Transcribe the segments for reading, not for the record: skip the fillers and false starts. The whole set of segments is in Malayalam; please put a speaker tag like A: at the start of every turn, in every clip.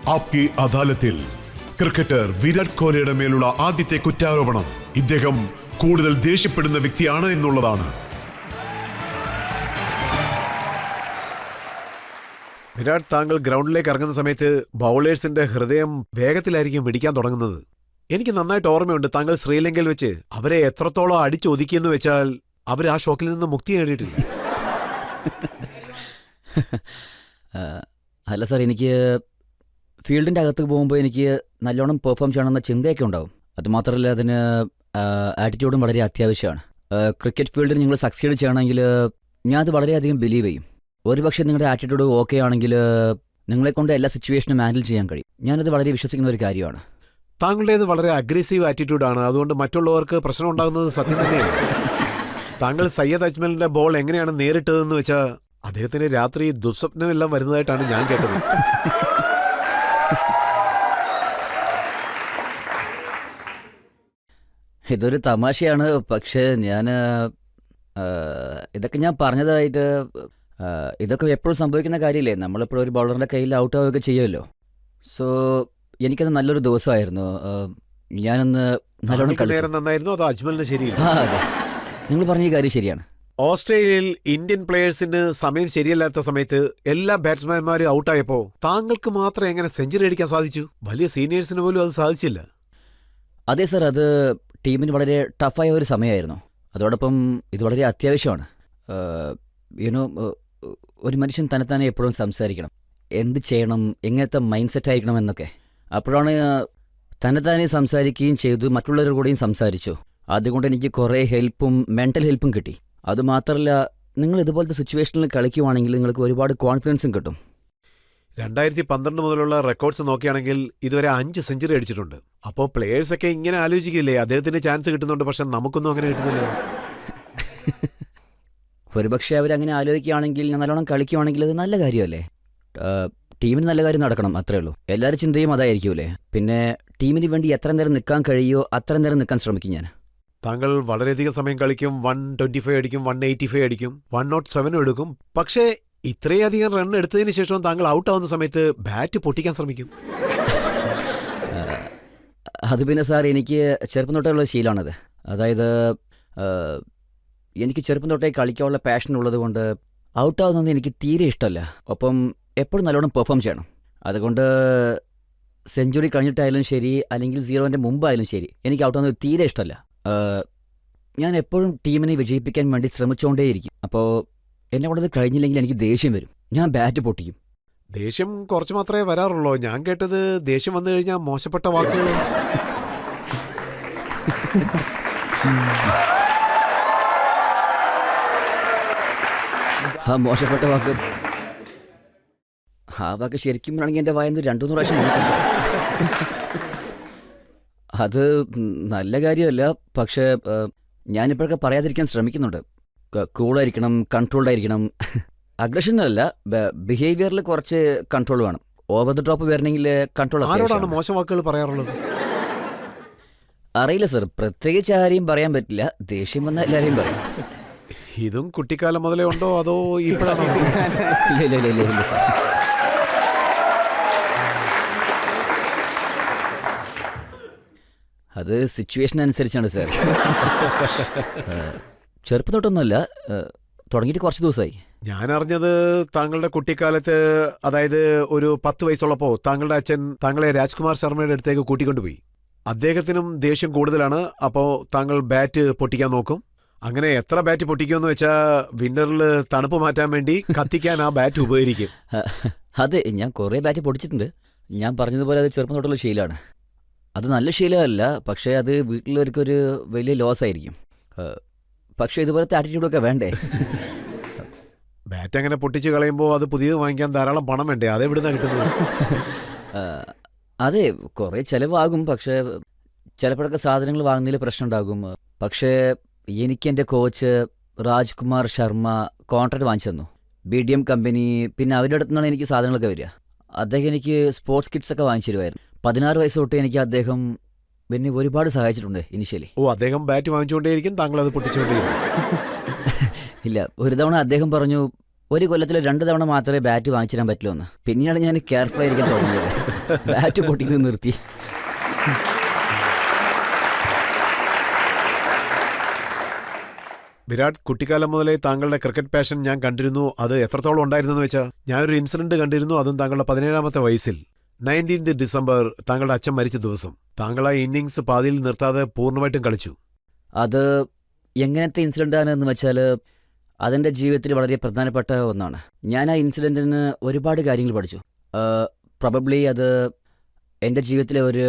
A: ആപ്കി അദാലത്തിൽ ക്രിക്കറ്റർ വിരാട് കോഹ്ലിയുടെ മേലുള്ള ആദ്യത്തെ കുറ്റാരോപണം ഇദ്ദേഹം കൂടുതൽ ദേഷ്യപ്പെടുന്ന വ്യക്തിയാണ് എന്നുള്ളതാണ്.
B: വിരാട്, താങ്കൾ ഗ്രൗണ്ടിലേക്ക് ഇറങ്ങുന്ന സമയത്ത് ബൗളേഴ്സിന്റെ ഹൃദയം വേഗത്തിലായിരിക്കും പിടിക്കാൻ തുടങ്ങുന്നത്. എനിക്ക് നന്നായിട്ട് ഓർമ്മയുണ്ട്, താങ്കൾ ശ്രീലങ്കയിൽ വെച്ച് അവരെ എത്രത്തോളം അടിച്ചൊതുക്കിയെന്ന് വെച്ചാൽ അവർ ആ ഷോക്കിൽ നിന്ന് മുക്തി നേടിയിട്ടില്ല.
C: അല്ല സാർ, എനിക്ക് ഫീൽഡിൻ്റെ അകത്ത് പോകുമ്പോൾ എനിക്ക് നല്ലോണം പെർഫോം ചെയ്യണമെന്ന ചിന്തയൊക്കെ ഉണ്ടാവും. അതുമാത്രമല്ല, അതിന് ആറ്റിറ്റ്യൂഡും വളരെ അത്യാവശ്യമാണ്. ക്രിക്കറ്റ് ഫീൽഡിൽ നിങ്ങൾ സക്സീഡ് ചെയ്യണമെങ്കിൽ ഞാനത് വളരെയധികം ബിലീവ് ചെയ്യും. ഒരുപക്ഷെ നിങ്ങളുടെ ആറ്റിറ്റ്യൂഡ് ഓക്കെ ആണെങ്കിൽ നിങ്ങളെക്കൊണ്ട് എല്ലാ സിറ്റുവേഷനും ഹാൻഡിൽ ചെയ്യാൻ കഴിയും. ഞാനത് വളരെ വിശ്വസിക്കുന്ന ഒരു കാര്യമാണ്.
B: താങ്കളുടേത് വളരെ അഗ്രസീവ് ആറ്റിറ്റ്യൂഡാണ്. അതുകൊണ്ട് മറ്റുള്ളവർക്ക് പ്രശ്നം ഉണ്ടാകുന്നത് സത്യം തന്നെയാണ്. താങ്കൾ സയ്യദ് അജ്മലിന്റെ ബോൾ എങ്ങനെയാണ് നേരിട്ടതെന്ന് വെച്ചാൽ അദ്ദേഹത്തിന് രാത്രി ദുസ്വപ്നമെല്ലാം വരുന്നതായിട്ടാണ് ഞാൻ കേട്ടത്.
C: ഇതൊരു തമാശയാണ്. പക്ഷേ ഇതൊക്കെ ഞാൻ പറഞ്ഞതായിട്ട് ഇതൊക്കെ എപ്പോഴും സംഭവിക്കുന്ന കാര്യമില്ലേ. നമ്മളെപ്പോഴും ഒരു ബൗളറിൻ്റെ കയ്യിൽ ഔട്ട് ആവുകയൊക്കെ ചെയ്യുമല്ലോ. സോ എനിക്കത് നല്ലൊരു ദിവസമായിരുന്നു. ഞാനൊന്ന് നല്ലോണം
B: നേരം നന്നായിരുന്നു. അതോ അജ്മലിന് ശരിയില്ല?
C: അതെ, നിങ്ങൾ പറഞ്ഞ ഈ കാര്യം ശരിയാണ്.
B: ഓസ്ട്രേലിയയിൽ ഇന്ത്യൻ പ്ലേയേഴ്സിന് സമയം ശരിയല്ലാത്ത സമയത്ത് എല്ലാ ബാറ്റ്സ്മാൻമാരും ഔട്ടായപ്പോൾ താങ്കൾക്ക് മാത്രം എങ്ങനെ സെഞ്ചുറി അടിക്കാൻ സാധിച്ചു? വലിയ സീനിയേഴ്സിന് പോലും അത് സാധിച്ചില്ല.
C: അതെ സർ, അത് ടീമിന് വളരെ ടഫായ ഒരു സമയമായിരുന്നു. അതോടൊപ്പം ഇത് വളരെ അത്യാവശ്യമാണ്. യുനോ, ഒരു മനുഷ്യൻ തന്നെത്താനെ എപ്പോഴും സംസാരിക്കണം, എന്ത് ചെയ്യണം, എങ്ങനത്തെ മൈൻഡ് സെറ്റ് ആയിരിക്കണം എന്നൊക്കെ. അപ്പോഴാണ് തന്നെത്താനെ സംസാരിക്കുകയും ചെയ്തു, മറ്റുള്ളവരുടെ കൂടെയും സംസാരിച്ചു. അതുകൊണ്ട് എനിക്ക് കുറേ ഹെൽപ്പും മെൻ്റൽ ഹെൽപ്പും കിട്ടി. അതുമാത്രമല്ല, നിങ്ങൾ ഇതുപോലത്തെ സിറ്റുവേഷനിൽ കളിക്കുവാണെങ്കിൽ നിങ്ങൾക്ക് ഒരുപാട് കോൺഫിഡൻസും കിട്ടും.
B: 2012 മുതലുള്ള റെക്കോർഡ്സ് നോക്കുകയാണെങ്കിൽ ഇതുവരെ 5 സെഞ്ചുറി അടിച്ചിട്ടുണ്ട്. അപ്പോൾ പ്ലേയേഴ്സൊക്കെ ഇങ്ങനെ ആലോചിക്കില്ലേ, അദ്ദേഹത്തിന് ചാൻസ് കിട്ടുന്നുണ്ട്, പക്ഷെ നമുക്കൊന്നും അങ്ങനെ കിട്ടുന്നില്ല.
C: ഒരുപക്ഷെ അവരങ്ങനെ ആലോചിക്കുകയാണെങ്കിൽ, ഞാൻ നല്ലോണം കളിക്കുകയാണെങ്കിൽ അത് നല്ല കാര്യമല്ലേ. ടീമിന് നല്ല കാര്യം നടക്കണം, അത്രേ ഉള്ളൂ. എല്ലാവരും ചിന്തയും അതായിരിക്കുമല്ലേ. പിന്നെ ടീമിന് വേണ്ടി എത്ര നേരം നിൽക്കാൻ കഴിയുമോ അത്ര നേരം നിൽക്കാൻ ശ്രമിക്കും ഞാൻ.
B: താങ്കൾ വളരെയധികം സമയം കളിക്കും. 125 അടിക്കും, 185 അടിക്കും, 107 എടുക്കും. പക്ഷേ ഇത്രയധികം റൺ എടുത്തതിന് ശേഷം താങ്കൾ ഔട്ട് ആവുന്ന സമയത്ത് ബാറ്റ് പൊട്ടിക്കാൻ ശ്രമിക്കും.
C: അത് പിന്നെ സാർ, എനിക്ക് ചെറുപ്പം തൊട്ടേയുള്ള ശീലമാണത്. അതായത് എനിക്ക് ചെറുപ്പം തൊട്ടേ കളിക്കാനുള്ള പാഷൻ ഉള്ളത് കൊണ്ട് ഔട്ടാവുന്നത് എനിക്ക് തീരെ ഇഷ്ടമല്ല. ഒപ്പം എപ്പോഴും നല്ലോണം പെർഫോം ചെയ്യണം. അതുകൊണ്ട് സെഞ്ചുറി കഴിഞ്ഞിട്ടായാലും ശരി, അല്ലെങ്കിൽ 0ൻ്റെ മുമ്പായാലും ശരി, എനിക്ക് ഔട്ടാവുന്നത് തീരെ ഇഷ്ടമല്ല. ഞാൻ എപ്പോഴും ടീമിനെ വിജയിപ്പിക്കാൻ വേണ്ടി ശ്രമിച്ചുകൊണ്ടേയിരിക്കും. അപ്പോൾ എന്നെ കൊണ്ടത് കഴിഞ്ഞില്ലെങ്കിൽ എനിക്ക് ദേഷ്യം വരും, ഞാൻ ബാറ്റ് പൊട്ടിക്കും.
B: ദേഷ്യം കുറച്ച് മാത്രമേ വരാറുള്ളൂ. ഞാൻ കേട്ടത് ദേഷ്യം വന്നു കഴിഞ്ഞാൽ മോശപ്പെട്ട വാക്കുകൾ.
C: മോശപ്പെട്ട വാക്ക്, ആ വാക്ക് ശരിക്കും ആണെങ്കിൽ എൻ്റെ വായന്ന് 2-3 പ്രാവശ്യം വന്നിട്ടുണ്ട്. അത് നല്ല കാര്യമല്ല. പക്ഷേ ഞാനിപ്പോഴൊക്കെ പറയാതിരിക്കാൻ ശ്രമിക്കുന്നുണ്ട്. കൂളായിരിക്കണം, കൺട്രോൾഡായിരിക്കണം. അഗ്രഷനല്ല, ബിഹേവിയറിൽ കുറച്ച് കൺട്രോൾ വേണം. ഓവർ ദ ടോപ്പ് വരണമെങ്കിൽ കൺട്രോൾ.
B: ആരോടാണ് മോശം വാക്കുകൾ പറയാറുള്ളത്?
C: അറിയില്ല സർ, പ്രത്യേകിച്ച് ആരെയും പറയാൻ പറ്റില്ല. ദേഷ്യം വന്നാൽ എല്ലാവരെയും പറയും.
B: ഇതും കുട്ടിക്കാലം മുതലേ ഉണ്ടോ അതോ ഇപ്പോഴാണോ?
C: ഇല്ല സാർ. അത് സിറ്റുവേഷൻ അനുസരിച്ചാണ് സാർ. ചെറുപ്പം തൊട്ടൊന്നുമല്ല, തുടങ്ങിയിട്ട് കുറച്ച് ദിവസമായി.
B: ഞാൻ അറിഞ്ഞത് താങ്കളുടെ കുട്ടിക്കാലത്ത്, അതായത് ഒരു 10 വയസ്സുള്ളപ്പോൾ താങ്കളുടെ അച്ഛൻ താങ്കളെ രാജ്കുമാർ ശർമ്മയുടെ അടുത്തേക്ക് കൂട്ടിക്കൊണ്ടുപോയി. അദ്ദേഹത്തിനും ദേഷ്യം കൂടുതലാണ്. അപ്പോൾ താങ്കൾ ബാറ്റ് പൊട്ടിക്കാൻ നോക്കും. അങ്ങനെ എത്ര ബാറ്റ് പൊട്ടിക്കുമെന്ന് വെച്ചാൽ വിന്ററിൽ തണുപ്പ് മാറ്റാൻ വേണ്ടി കത്തിക്കാൻ ആ ബാറ്റ് ഉപകരിക്കും.
C: അതെ, ഞാൻ കുറേ ബാറ്റ് പൊട്ടിച്ചിട്ടുണ്ട്. ഞാൻ പറഞ്ഞതുപോലെ അത് ചെറുപ്പം തൊട്ടുള്ള ശീലമാണ്. അത് നല്ല ശീലമല്ല, പക്ഷേ അത് വീട്ടിലവർക്കൊരു വലിയ ലോസ് ആയിരിക്കും. പക്ഷേ ഇതുപോലത്തെ ആറ്റിറ്റ്യൂഡൊക്കെ വേണ്ടേ?
B: ബാറ്റ് അങ്ങനെ പൊട്ടിച്ച് കളയുമ്പോൾ അത് പുതിയത് വാങ്ങിക്കാൻ ധാരാളം പണം വേണ്ടേ? അതെവിടുന്നാണ് കിട്ടുന്നത്?
C: അതെ, കുറേ ചിലവാകും. പക്ഷേ ചിലപ്പോഴൊക്കെ സാധനങ്ങൾ വാങ്ങുന്നതിൽ പ്രശ്നം ഉണ്ടാകും. പക്ഷേ എനിക്ക് എൻ്റെ കോച്ച് രാജ്കുമാർ ശർമ്മ കോൺട്രാക്ട് വാങ്ങിച്ചു തന്നു, BDM കമ്പനി. പിന്നെ അവരുടെ അടുത്തു നിന്നാണ് എനിക്ക് സാധനങ്ങളൊക്കെ വരിക. അദ്ദേഹം എനിക്ക് സ്പോർട്സ് കിറ്റ്സൊക്കെ വാങ്ങിച്ചു തരുമായിരുന്നു. 16 വയസ്സ് തൊട്ട് എനിക്ക് അദ്ദേഹം പിന്നെ ഒരുപാട് സഹായിച്ചിട്ടുണ്ട് ഇനിഷ്യലി.
B: അദ്ദേഹം ബാറ്റ് വാങ്ങിച്ചുകൊണ്ടേയിരിക്കും, താങ്കൾ അത് പൊട്ടിച്ചുകൊണ്ടേയിരിക്കും.
C: ഇല്ല, ഒരു തവണ അദ്ദേഹം പറഞ്ഞു, ഒരു കൊല്ലത്തിൽ 2 തവണ മാത്രമേ ബാറ്റ് വാങ്ങിച്ചു തരാൻ പറ്റുള്ളൂ എന്ന്. പിന്നെയാണ് ഞാൻ കെയർഫുൾ ആയിരിക്കാൻ തുടങ്ങിയത്. ബാറ്റ് പൊട്ടിക്കുന്നത് നിർത്തി.
B: വിരാട്, കുട്ടിക്കാലം മുതലേ താങ്കളുടെ ക്രിക്കറ്റ് പാഷൻ ഞാൻ കണ്ടിരുന്നു. അത് എത്രത്തോളം ഉണ്ടായിരുന്നു എന്ന് വെച്ചാൽ, ഞാനൊരു ഇൻസിഡന്റ് കണ്ടിരുന്നു. അതും താങ്കളുടെ 17ാമത്തെ വയസ്സിൽ 19th ഡിസംബർ താങ്കളുടെ അച്ഛൻ മരിച്ച ദിവസം താങ്കൾ ആ ഇന്നിങ്സ് പാതിയിൽ നിർത്താതെ പൂർണ്ണമായിട്ടും കളിച്ചു.
C: അത് എങ്ങനത്തെ ഇൻസിഡൻ്റ് ആണെന്ന് വെച്ചാൽ അതെൻ്റെ ജീവിതത്തിൽ വളരെ പ്രധാനപ്പെട്ട ഒന്നാണ്. ഞാൻ ആ ഇൻസിഡൻറ്റിൽ നിന്ന് ഒരുപാട് കാര്യങ്ങൾ പഠിച്ചു. പ്രോബബ്ലി അത് എൻ്റെ ജീവിതത്തിലെ ഒരു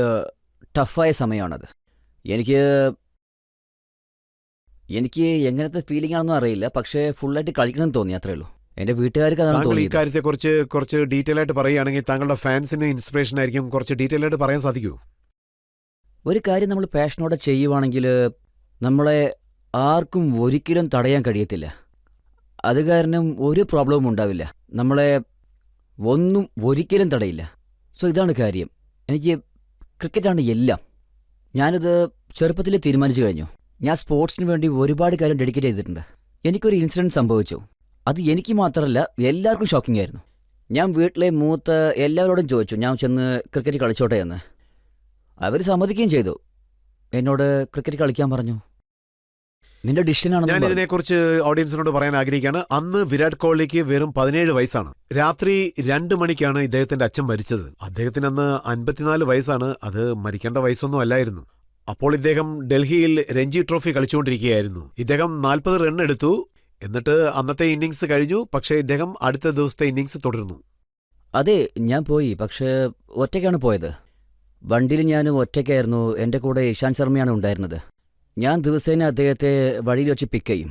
C: ടഫായ സമയമാണത്. എനിക്ക് എങ്ങനത്തെ ഫീലിംഗ് ആണെന്നും അറിയില്ല, പക്ഷേ ഫുള്ളായിട്ട് കളിക്കണമെന്ന് തോന്നി, അത്രേ ഉള്ളൂ. എൻ്റെ വീട്ടുകാർക്ക് അതാണ്
B: താങ്കൾ ഈ
C: തോന്നിയത്.
B: കാര്യത്തെക്കുറിച്ച് കുറച്ച് ഡീറ്റെയിൽ ആയിട്ട് പറയുകയാണെങ്കിൽ താങ്കളുടെ ഫാൻസിന് ഇൻസ്പിറേഷൻ ആയിരിക്കും. കുറച്ച് ഡീറ്റെയിൽ ആയിട്ട് പറയാൻ സാധിക്കുമോ?
C: ഒരു കാര്യം നമ്മൾ പാഷനോടെ ചെയ്യുവാണെങ്കിൽ നമ്മളെ ആർക്കും ഒരിക്കലും തടയാൻ കഴിയത്തില്ല. അത് കാരണം ഒരു പ്രോബ്ലവും ഉണ്ടാവില്ല. നമ്മളെ ഒന്നും ഒരിക്കലും തടയില്ല. സോ ഇതാണ് കാര്യം. എനിക്ക് ക്രിക്കറ്റാണ് എല്ലാം. ഞാനിത് ചെറുപ്പത്തിൽ തീരുമാനിച്ചു കഴിഞ്ഞു. ഞാൻ സ്പോർട്സിന് വേണ്ടി ഒരുപാട് കാര്യം ഡെഡിക്കേറ്റ് ചെയ്തിട്ടുണ്ട്. എനിക്കൊരു ഇൻസിഡൻറ്റ് സംഭവിച്ചു. അത് എനിക്ക് മാത്രമല്ല, എല്ലാവർക്കും ഷോക്കിംഗ് ആയിരുന്നു. ഞാൻ വീട്ടിലെ മൂത്ത എല്ലാവരോടും ചോദിച്ചു ഞാൻ ചെന്ന് ക്രിക്കറ്റ് കളിച്ചോട്ടെ എന്ന്. അവർ സമ്മതിക്കുകയും ചെയ്തു. എന്നോട് ക്രിക്കറ്റ് കളിക്കാൻ പറഞ്ഞു. നിന്റെ
B: ഞാൻ
C: ഡിസിഷനാണെന്ന്
B: ഇതിനെക്കുറിച്ച് ഓഡിയൻസിനോട് പറയാൻ ആഗ്രഹിക്കുകയാണ്. അന്ന് വിരാട് കോഹ്ലിക്ക് വെറും 17 വയസ്സാണ്. രാത്രി 2 മണിക്കാണ് ഇദ്ദേഹത്തിന്റെ അച്ഛൻ മരിച്ചത്. അദ്ദേഹത്തിന് അന്ന് 54 വയസ്സാണ്. അത് മരിക്കേണ്ട വയസ്സൊന്നും അല്ലായിരുന്നു. അപ്പോൾ ഇദ്ദേഹം ഡൽഹിയിൽ രഞ്ജി ട്രോഫി കളിച്ചുകൊണ്ടിരിക്കുകയായിരുന്നു. ഇദ്ദേഹം 40 റൺ എടുത്തു. എന്നിട്ട് അന്നത്തെ ഇന്നിങ്സ് കഴിഞ്ഞു. പക്ഷേ ഇദ്ദേഹം അടുത്ത ദിവസത്തെ ഇന്നിങ്സ് തുടർന്നു.
C: അതെ, ഞാൻ പോയി. പക്ഷേ ഒറ്റയ്ക്കാണ് പോയത്. വണ്ടിയിൽ ഞാൻ ഒറ്റയ്ക്കായിരുന്നു. എൻ്റെ കൂടെ ഇഷാന്ത് ശർമ്മയാണ് ഉണ്ടായിരുന്നത്. ഞാൻ ദിവസേന അദ്ദേഹത്തെ വഴിയിൽ വെച്ച് പിക്ക് ചെയ്യും.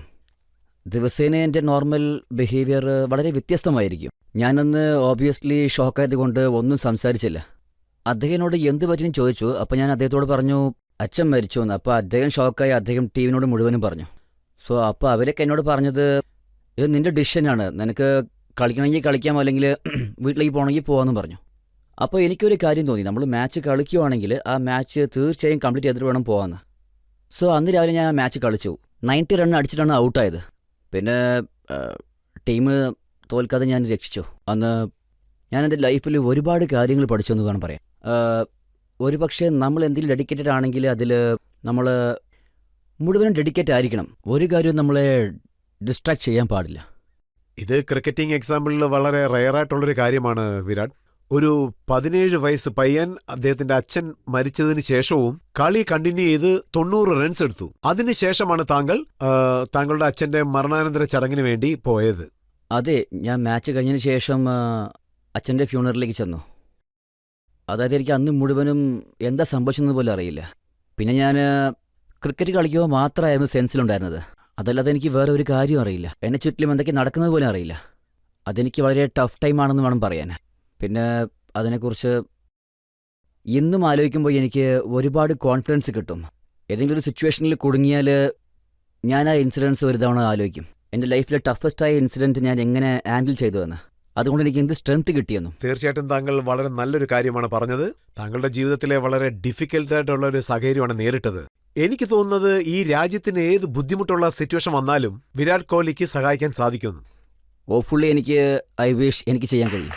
C: ദിവസേന എൻ്റെ നോർമൽ ബിഹേവിയർ വളരെ വ്യത്യസ്തമായിരിക്കും. ഞാനന്ന് ഓബിയസ്ലി ഷോക്കായതുകൊണ്ട് ഒന്നും സംസാരിച്ചില്ല. അദ്ദേഹത്തിനോട് എന്ത് പറ്റിയും ചോദിച്ചു. അപ്പോൾ ഞാൻ അദ്ദേഹത്തോട് പറഞ്ഞു അച്ഛൻ മരിച്ചു എന്ന്. അപ്പോൾ അദ്ദേഹം ഷോക്കായി അദ്ദേഹം ടീമിനോട് മുഴുവനും പറഞ്ഞു. സോ അപ്പോൾ അവരൊക്കെ എന്നോട് പറഞ്ഞത് ഇത് നിൻ്റെ ഡിസിഷനാണ്, നിനക്ക് കളിക്കണമെങ്കിൽ കളിക്കാം, അല്ലെങ്കിൽ വീട്ടിലേക്ക് പോകണമെങ്കിൽ പോകാമെന്നും പറഞ്ഞു. അപ്പോൾ എനിക്കൊരു കാര്യം തോന്നി, നമ്മൾ മാച്ച് കളിക്കുവാണെങ്കിൽ ആ മാച്ച് തീർച്ചയായും കംപ്ലീറ്റ് ചെയ്തിട്ട് വേണം പോകാമെന്ന്. സോ അന്ന് രാവിലെ ഞാൻ ആ മാച്ച് കളിച്ചു. 90 റൺ അടിച്ചിട്ടാണ് ഔട്ടായത്. പിന്നെ ടീം തോൽക്കാതെ ഞാൻ രക്ഷിച്ചു. അന്ന് ഞാൻ എൻ്റെ ലൈഫിൽ ഒരുപാട് കാര്യങ്ങൾ പഠിച്ചു എന്ന് വേണം പറയാം. ഒരു പക്ഷേ നമ്മൾ എന്തെങ്കിലും ഡെഡിക്കേറ്റഡ് ആണെങ്കിൽ അതിൽ നമ്മൾ മുഴുവനും ഡെഡിക്കേറ്റ് ആയിരിക്കണം. ഒരു കാര്യവും നമ്മളെ ഡിസ്ട്രാക്ട് ചെയ്യാൻ പാടില്ല.
B: ഇത് ക്രിക്കറ്റിംഗ് എക്സാമ്പിളിൽ വളരെ റെയറായിട്ടുള്ളൊരു കാര്യമാണ് വിരാട്. ഒരു 17 വയസ്സ് പയ്യൻ അദ്ദേഹത്തിന്റെ അച്ഛൻ മരിച്ചതിന് ശേഷവും കളി കണ്ടിന്യൂ ചെയ്ത് 90 റൺസ് എടുത്തു. അതിനുശേഷമാണ് താങ്കളുടെ അച്ഛന്റെ മരണാനന്തര ചടങ്ങിന് വേണ്ടി പോയത്.
C: അതെ, ഞാൻ മാച്ച് കഴിഞ്ഞതിന് ശേഷം അച്ഛൻ്റെ ഫ്യൂണറിലേക്ക് ചെന്നു. അതായത് എനിക്ക് അന്ന് മുഴുവനും എന്താ സംഭവിച്ചെന്ന് പോലും അറിയില്ല. പിന്നെ ഞാൻ ക്രിക്കറ്റ് കളിക്കുക മാത്രമായിരുന്നു സെൻസിലുണ്ടായിരുന്നത്. അതല്ലാതെ എനിക്ക് വേറെ ഒരു കാര്യവും അറിയില്ല. എന്നെ ചുറ്റിലും എന്തൊക്കെ നടക്കുന്നത് പോലും അറിയില്ല. അതെനിക്ക് വളരെ ടഫ് ടൈമാണെന്ന് വേണം പറയാൻ. പിന്നെ അതിനെക്കുറിച്ച് ഇന്നും ആലോചിക്കുമ്പോൾ എനിക്ക് ഒരുപാട് കോൺഫിഡൻസ് കിട്ടും. ഏതെങ്കിലും ഒരു സിറ്റുവേഷനിൽ കുടുങ്ങിയാൽ ഞാൻ ആ ഇൻസിഡൻസ് ഒരു തവണ ആലോചിക്കും. എൻ്റെ ലൈഫിലെ ടഫസ്റ്റായ ഇൻസിഡൻറ്റ് ഞാൻ എങ്ങനെ ഹാൻഡിൽ ചെയ്തു എന്ന്. അതുകൊണ്ട് എനിക്ക് എന്ത് സ്ട്രെങ്ത് കിട്ടിയെന്നും.
B: തീർച്ചയായിട്ടും താങ്കൾ വളരെ നല്ലൊരു കാര്യമാണ് പറഞ്ഞത്. താങ്കളുടെ ജീവിതത്തിലെ വളരെ ഡിഫിക്കൽട്ടായിട്ടുള്ള ഒരു സാഹചര്യമാണ് നേരിട്ടത്. എനിക്ക് തോന്നുന്നത് ഈ രാജ്യത്തിന് ഏത് ബുദ്ധിമുട്ടുള്ള സിറ്റുവേഷൻ വന്നാലും വിരാട് കോഹ്ലിക്ക് സഹായിക്കാൻ സാധിക്കുമെന്ന്.
C: ഹോപ്പ്ഫുള്ളി എനിക്ക് ചെയ്യാൻ കഴിയും.